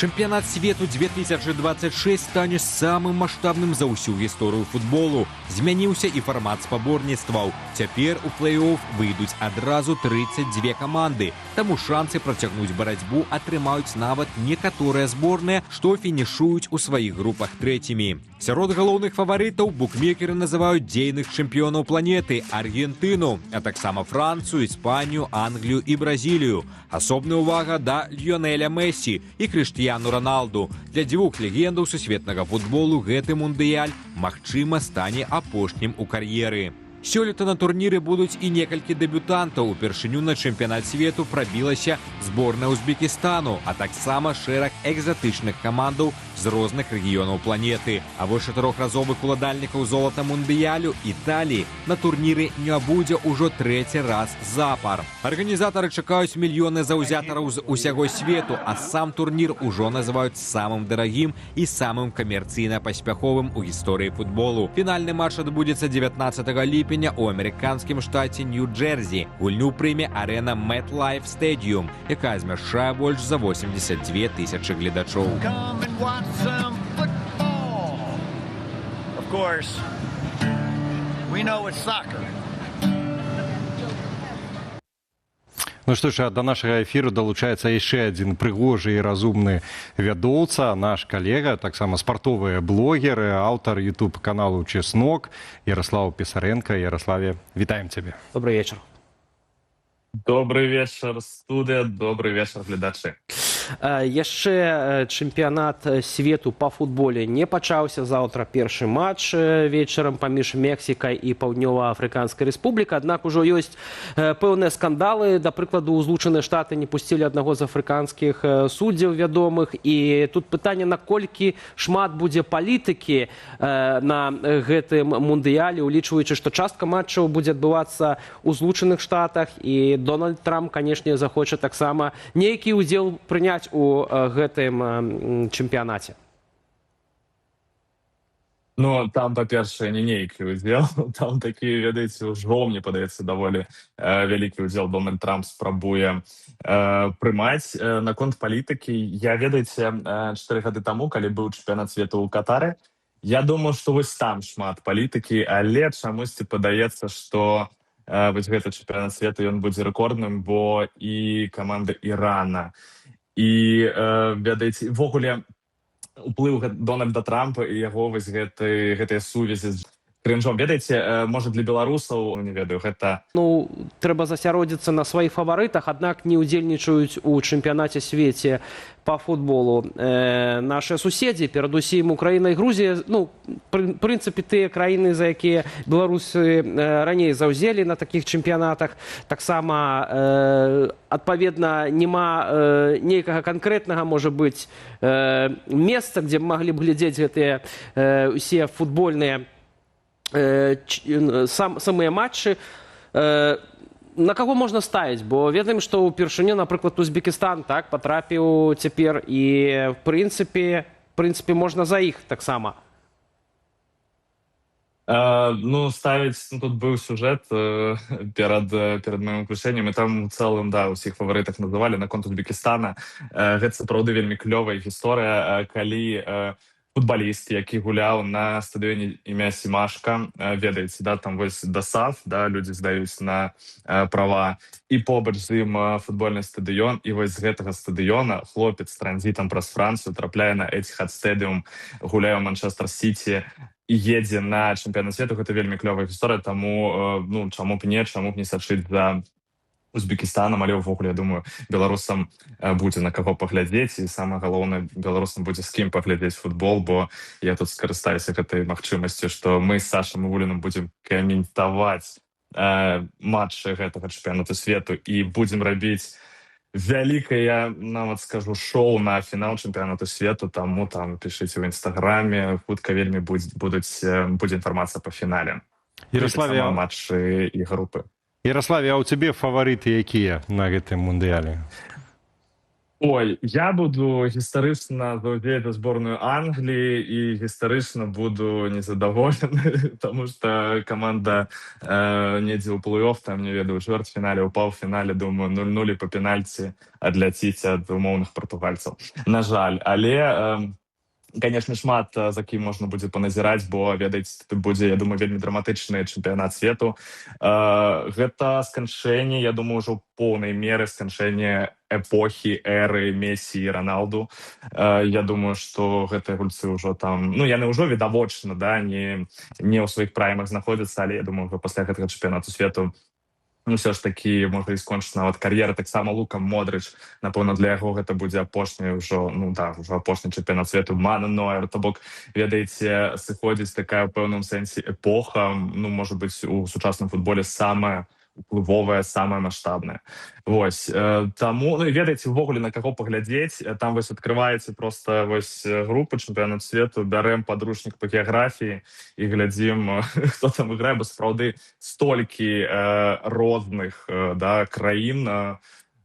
Чэмпіянат свету 2026 стане самым маштабным за ўсю гісторыю футболу. Змяніўся і фармат спаборніцтваў. Цяпер у плэй-офф выйдуць адразу 32 каманды. Таму шансы працягнуць барацьбу атрымаюць нават некаторыя зборныя, што фінішуюць у сваіх групах трэцімі. Сярод галоўных фаварытаў букмекеры называюць дзейных чэмпіёнаў планеты – Аргентыну, а таксама Францыю, Іспанію, Англію і Бразілію. Асобная ўвага да Ліёнеля Мессі і Крыштіяну Роналду. Для дзвюх легендаў сусветнага футболу гэты мундыяль, магчыма, стане апошнім у кар'еры. Сёлета на турніры будуць і некалькі дэбютантаў. Упершыню на чэмпіянат свету прабілася зборная Узбекістану, а таксама шэраг экзатычных камандаў з розных рэгіёнаў планеты. А вось чатырохразовых уладальнікаў золата мундыялю Італіі на турніры не будзе ўжо трэці раз запар. Арганізатары чакаюць мільёны заўзятараў з усяго свету, а сам турнір ужо называюць самым дарагім і самым камерцыйна паспяховым у гісторыі футболу. Фінальны матч адбудзецца 19 ліпеня у амерыканскім штаце Нью-Джерсі. Гульню прыме арэна MetLife Stadium, якая змяшчае больш за 82 тысячы гледачоў. Some football. Of course, we know it's soccer. Ну што ж, да нашага эфіру далучаецца яшчэ адзін прыгожы і разумны вядоўца, наш калега, таксама спартовыя блогеры, аўтар YouTube-каналу «Чеснок» Ярослав Пісаренко. Ярославе, вітаем цябе. Добрый вечер. Добрый вечер, студыя, добрый вечер, гледачы. Яшчэ чэмпіянат свету па футболе не пачаўся. Заўтра першы матч вечарам паміж Мексікай і Паўднёва-Афрыканскай рэспублікай. Аднак ужо ёсць пэўныя скандалы. Да прыкладу, у Злучаныя Штаты не пусцілі аднаго з афрыканскіх суддзяў вядомых. І тут пытанне, наколькі шмат будзе палітыкі на гэтым мундыяле, улічваючы, што частка матчаў будзе адбывацца ў Злучаных Штатах. І Дональд Трамп, канешне, захоча таксама нейкі ўдзел прыняць у гэтым чэмпіянаце. Ну, там, па-першае, не нейкі ўдзел. Там такі, ведаеце, ўжо, мне падаецца, даволі вялікі ўдзел Дональд Трамп спрабуе прымаць. Наконт палітыкі, я, ведаеце, 4 гады таму, калі быў чэмпіянат свету ў Катары, я думаў, што вось там шмат палітыкі, але чамусьці падаецца, што вось гэты чэмпіянат свету, ён будзе рэкордным, бо і каманда Ірана, і, ведаеце, ввогуле уплыў Дональда Трампа і яго вось гэтыя сувязі з крынжом. Ведаеце, можа, для беларусаў, не ведаю, гэта... Ну, трэба засяродзіцца на сваіх фаварытах, аднак не ўдзельнічаюць у чэмпіянаце свеце па футболу нашыя суседзі, перадусім Украіна і Грузія. Ну, прынцыпе, тыя краіны, за якія беларусы раней заўзелі на такіх чэмпіянатах. Таксама, адпаведна, няма нейкага канкрэтнага, можа быць, месца, дзе маглі б глядзець гэтыя усе футбольныя самыя матчы. На каго можна ставіць? Бо ведаем, што ўпершыню, напрыклад, Узбекістан так патрапіў цяпер, і в прынцыпе можна за іх таксама. Ну, ставіць, тут быў сюжэт перад маім уключэннем, і там у цэлым, да, усіх фаварытах называлі наконт Узбекістана. Гэта сапраўды вельмі клёвая гісторыя, калі футбаліст, які гуляў на стадыёне імя Сімашка, ведаеце, да, там вось ДАСАФ, да, людзі здаюць на права, і побач з ім футбольны стадыён, і вось з гэтага стадыёна хлопец з транзітам праз Францыю трапляе на Этихад Стадіум, гуляе ў Манчестер-Сіці і едзе на чэмпіянат свету. Гэта вельмі клёвая гісторыя, таму, ну, чаму б не сачыць за Узбекістанам, але ўвогуле, я думаю, беларусам будзе на каго паглядзець, і самае галоўнае, беларусам будзе з кім паглядзець футбол, бо я тут скарыстаюся гэтай магчымасцю, што мы з Сашам Івулінам будзем каментаваць матчы гэтага чэмпіянату свету і будзем рабіць вялікае, я нават скажу, шоу на фінал чэмпіянату свету, таму там пішыце ў інстаграме, хутка вельмі будзе інфармацыя па фінале. Ярославе, матчы і групы. Ярославе, а ў цябе фаварыты якія на гэтым мундыяле? Ой, я буду гістарычна заўзець за зборную Англіі і гістарычна буду незадаволены, тому што каманда недзе ў плэй-офф, там, не ведаю, у чвэрцьфінале, у паўфінале, думаю, 0-0 па пенальці адляціць ад умоўных партугальцаў. На жаль, але конечно, шмат за кім можна будзе паназіраць, бо, ведаеце, тут будзе, я думаю, вельмі драматычны чэмпіянат свету. Гэта сканчэнне, я думаю, ўжо ў поўнай меры сканчэнне эпохі, эры Месі і Роналду. Я думаю, што гэтыя гульцы ўжо там, ну, яны ўжо відавочна, да, не ў сваіх праймах знаходзяцца, але я думаю, пасля гэтага чэмпіянату свету ну, все ж таки можа і скончыць нават кар'ера. Таксама Лука Модрыч, напэўна, для яго гэта будзе апошні ўжо, ну да, ўжо апошні чэмпіянат свету. Мануэль Нойер, то бок, ведаеце, сыходзіць такая ў пэўным сэнсе эпоха, ну, можа быць, у сучасным футболе самая уплывовая, самая маштабная. Вось, таму, ну, і ведаеце, увогуле, на каго паглядзець, там вось адкрываеце проста вось групы чэмпіянат свету, бярэм падручнік па геаграфіі і глядзім, хто там іграе, бо сапраўды столькі розных, да, краін,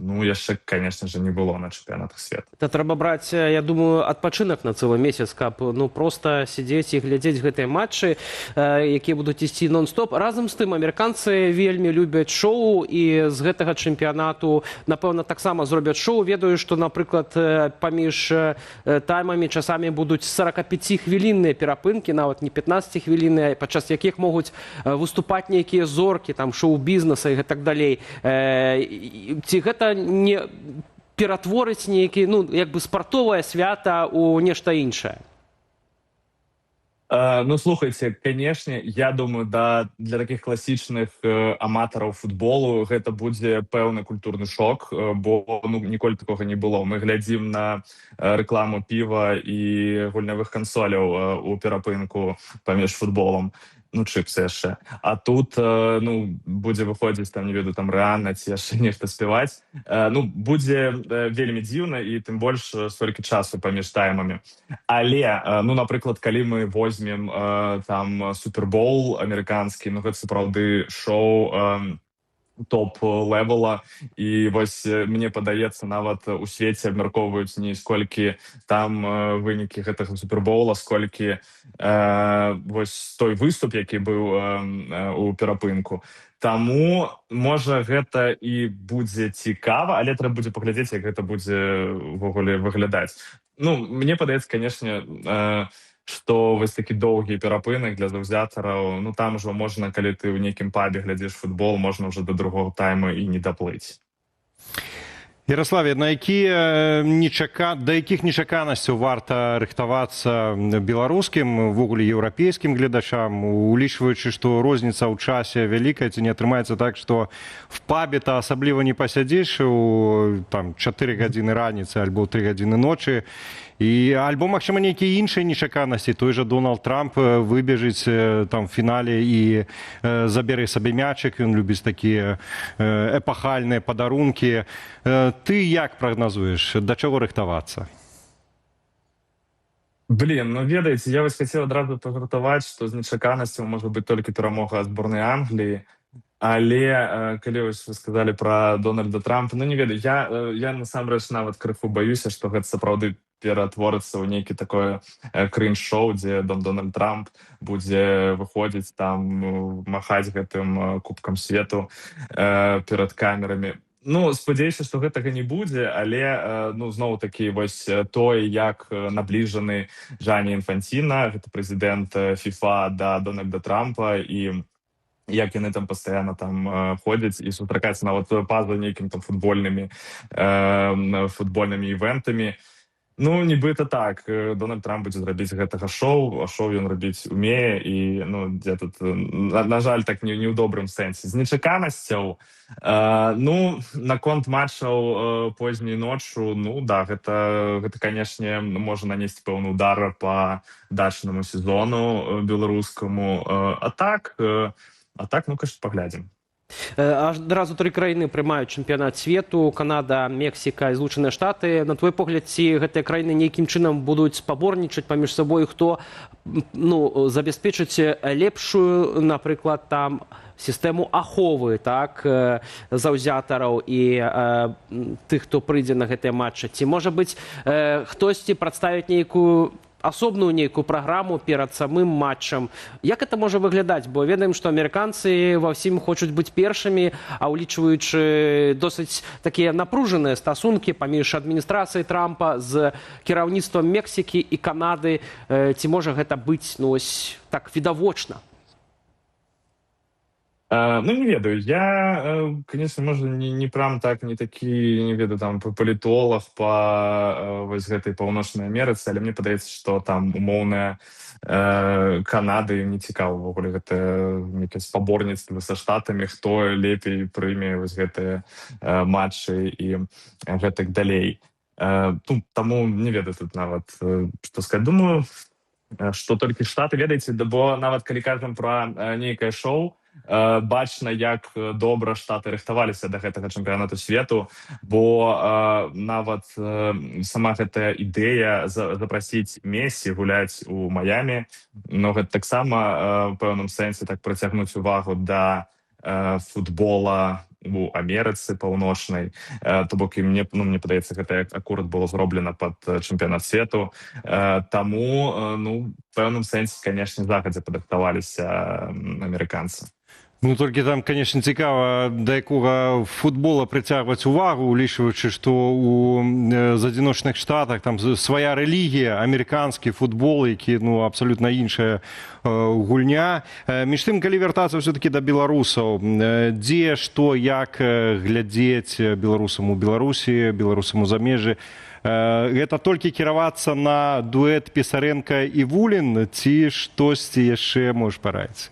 ну, яшчэ, конечно же, не было на чэмпіянатах свету. Это трэба браць, я думаю, адпачынак на цэлы месяц, каб, ну, проста сядзець і глядзець гэтыя матчы, якія будуць ісці нон-стоп. Разам з тым, амерыканцы вельмі любяць шоу, і з гэтага чэмпіянату, напэўна, таксама зробяць шоу. Ведаю, што, напрыклад, паміж таймамі часамі будуць 45-хвілінныя перапынкі, нават не 15-хвілінныя, падчас якіх могуць выступаць нейкія зоркі, там, шоу-бізнеса і гэтак далей. Ці гэта не ператворыць нейкі, ну, як бы спартовае свята ў нешта іншае? Ну, слухайте, конечно, я думаю, да, для таких класічных аматараў футболу гэта будзе пэўны культурны шок, бо, ну, ніколі такога не было. Мы глядзім на рэкламу піва і гульнявых кансоляў у перапынку паміж футболам. Ну, чыпсы яшчэ. А тут, ну, будзе выходзіць, там, не ведаю, там, Рыанна ці яшчэ нешта спяваць. Ну, будзе вельмі дзіўна, і тым больш столькі часу паміж таймамі. Але, ну, напрыклад, калі мы возьмем там супербол амерыканскі, ну, гэта сапраўды шоу топ-левела, і вось мне падаецца, нават у свеце абмяркоўваюць не сколькі там вынікі гэтага супербола, сколькі вось той выступ, які быў у перапынку. Таму, можа, гэта і будзе цікава, але трэба будзе паглядзець, як гэта будзе ўвогуле выглядаць. Ну, мне падаецца, канешне, што вось такі доўгі перапынак для заўзятараў, ну, там ужо можна, калі ты ў нейкім пабе глядзіш футбол, можна ўжо да другога тайма і не даплыць. Ярославе, да якіх нечаканасцяў варта рыхтавацца беларускім, увогуле еўрапейскім гледачам, улічваючы, што розніца ў часе вялікая, ці не атрымаецца так, што в пабе-то асабліва не пасядзіш у там 4 гадзіны раніцы альбо 3 гадзіны ночы, і альбо, магчыма, нейкія іншыя нечаканасці. Той жа Дональд Трамп выбежыць там в фінале і забярэ сабе мячык, ён любіць такія эпахальныя падарункі. Ты як прагназуеш, да чаго рыхтавацца? Блин, ну, ведаеце, я вось хацеў адразу пагартаваць, што з нечаканасцяў можа быць толькі перамога зборнай Англіі. Але, калі вы сказалі пра Дональда Трампа, ну, не ведаю, я насамрэч нават крыху баюся, што гэта сапраўды ператворыцца ў нейкі такое крынж-шоу, дзе Дональд Трамп будзе выходзіць там, махаць гэтым кубкам свету перад камерамі. Ну, спадзяюся, што гэтага не будзе, але, ну, зноў-такі, вось той, як набліжаны Джані Інфанціна, гэта прэзідэнт ФІФА, да Дональда Трампа, і як яны там пастаянна там ходзяць і сустракаюцца нават па-за нейкім там футбольнымі івентамі. Ну, нібыта так, Дональд Трамп будзе зрабіць гэтага шоу, а шоу ён рабіць умее, і, ну, дзе тут, на жаль, так не ў добрым сэнсе. З нечаканасцяў, ну, наконт матчаў позняй ноччу, ну, да, гэта, канешне, можа нанесці пэўны удар па дачнаму сезону беларускаму. А так, ну, конечно, паглядзім. Адразу 3 краіны прымаюць чэмпіянат свету: Канада, Мексіка і Злучаныя Штаты. На твой погляд, ці гэтыя краіны нейкім чынам будуць спаборнічаць паміж сабой, хто, ну, забяспечыць лепшую, напрыклад, там сістэму аховы, так, заўзятараў і тых, хто прыйдзе на гэтыя матчы? Ці, можа быць, хтосьці прадставіць нейкую асобную нейкую праграму перад самым матчам? Як это можа выглядаць? Бо ведаем, што амерыканцы ва ўсім хочуць быць першымі, а ўлічваючы досыць такія напружаныя стасункі паміж адміністрацыяй Трампа з кіраўніцтвам Мексікі і Канады, ці можа гэта быць, ну, ось так відавочна? Ну, не ведаю. Я, конечно, может, не прям так, не такі, не ведаю, там, палітолог па вось гэтай паўночнай Амерыцы, але мне падаецца, што там умоўная Канады не цікава ўвогуле гэта нейкае спаборніцтва са штатамі, хто лепей прыме вось гэтыя матчы і гэтак далей. Таму не ведаю тут нават, што сказаць. Думаю, што толькі штаты, ведаеце, бо нават калі кажам пра нейкае шоу, бачна, як добра штаты рыхтаваліся да гэтага чэмпіянату свету, бо нават сама гэтая ідэя запрасіць Месі гуляць у Маямі, ну, гэта таксама ў пэўным сэнсе так прыцягнуць увагу да футбола у Амерыцы паўночнай. То бок, і мне падаецца, гэта акурат было зроблена пад чэмпіянат свету. Таму, ну, в пэўным сэнсе, канешне, загадзя падрыхтаваліся амерыканцы. Ну, толькі там, конечно, цікава, да якога футбола прыцягваць увагу, улічваючы, што у адзіночных штатах там свая рэлігія, амерыканскі футбол, які, ну, абсалютна іншая гульня. Між тым, калі вяртацца ўсё-такі да беларусаў, дзе, што, як глядзець беларусам у Беларусі, беларусам у замежжы, гэта толькі кіравацца на дуэт Пісаренка і Вулін, ці штосьці яшчэ можаш параіць?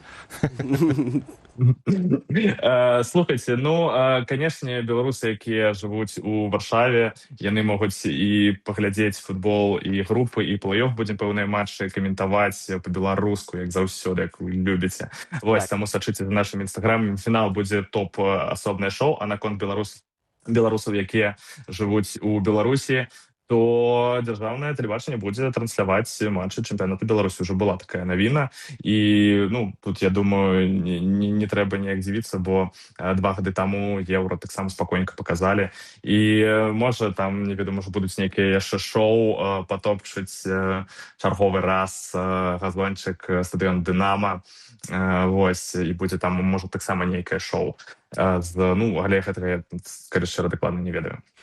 Слухайце, ну, канешне, беларусы, якія жывуць у Варшаве, яны могуць і паглядзець футбол, і групы, і плэй-офф, будзем пэўныя матчы каментаваць па-беларуску, як заўсёды, як вы любіце. Вось, таму сачыце за нашым інстаграмам. Фінал будзе топ асобнае шоу, а наконт беларусаў, якія жывуць у Беларусі, то дзяржаўнае тэлебачанне будзе трансляваць матчы чэмпіянату Беларусі. Уже была такая навіна. І, ну, тут, я думаю, не трэба ніяк дзівіцца, бо 2 гады таму Еўра таксама спакойненька показалі. І, можа, там, не ведаю, можа, будуць нейкія яшчэ шоу патопчыць чарговы раз газончык стадыён Дынама. Вось, і будзе там, можа, таксама нейкае шоу. Ну, але гэтага я, скорей, шчыра, дакладна не ведаю.